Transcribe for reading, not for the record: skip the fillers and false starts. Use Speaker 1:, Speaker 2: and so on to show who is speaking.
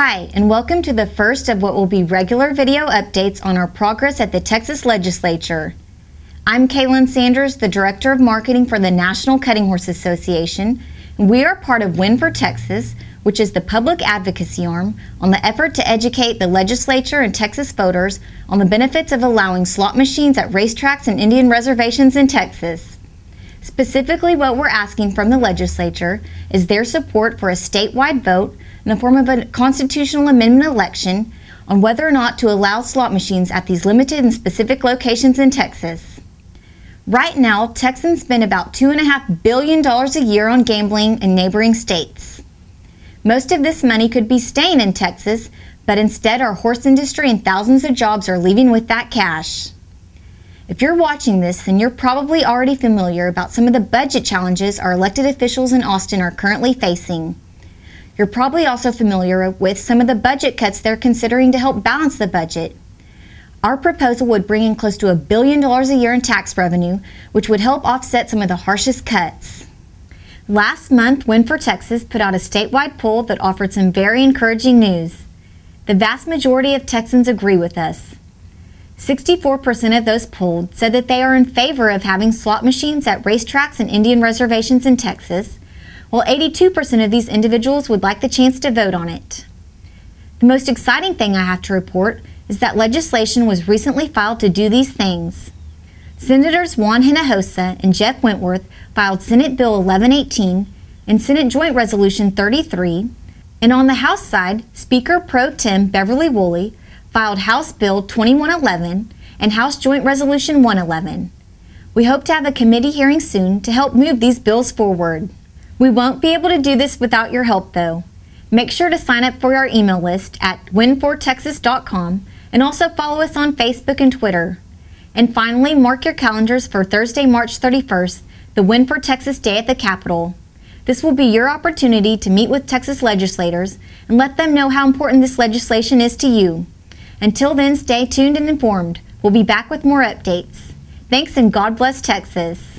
Speaker 1: Hi, and welcome to the first of what will be regular video updates on our progress at the Texas Legislature. I'm Kaylin Sanders, the Director of Marketing for the National Cutting Horse Association, and we are part of Win for Texas, which is the public advocacy arm on the effort to educate the legislature and Texas voters on the benefits of allowing slot machines at racetracks and Indian reservations in Texas. Specifically, what we're asking from the legislature is their support for a statewide vote in the form of a constitutional amendment election on whether or not to allow slot machines at these limited and specific locations in Texas. Right now, Texans spend about $2.5 billion a year on gambling in neighboring states. Most of this money could be staying in Texas, but instead our horse industry and thousands of jobs are leaving with that cash. If you're watching this, then you're probably already familiar about some of the budget challenges our elected officials in Austin are currently facing. You're probably also familiar with some of the budget cuts they're considering to help balance the budget. Our proposal would bring in close to $1 billion a year in tax revenue, which would help offset some of the harshest cuts. Last month, Win for Texas put out a statewide poll that offered some very encouraging news. The vast majority of Texans agree with us. 64% of those polled said that they are in favor of having slot machines at racetracks and Indian reservations in Texas, while 82% of these individuals would like the chance to vote on it. The most exciting thing I have to report is that legislation was recently filed to do these things. Senators Juan Hinojosa and Jeff Wentworth filed Senate Bill 1118 and Senate Joint Resolution 33, and on the House side, Speaker Pro Tem Beverly Woolley filed House Bill 2111 and House Joint Resolution 111. We hope to have a committee hearing soon to help move these bills forward. We won't be able to do this without your help, though. Make sure to sign up for our email list at winfortexas.com and also follow us on Facebook and Twitter. And finally, mark your calendars for Thursday, March 31st, the Win for Texas Day at the Capitol. This will be your opportunity to meet with Texas legislators and let them know how important this legislation is to you. Until then, stay tuned and informed. We'll be back with more updates. Thanks, and God bless Texas.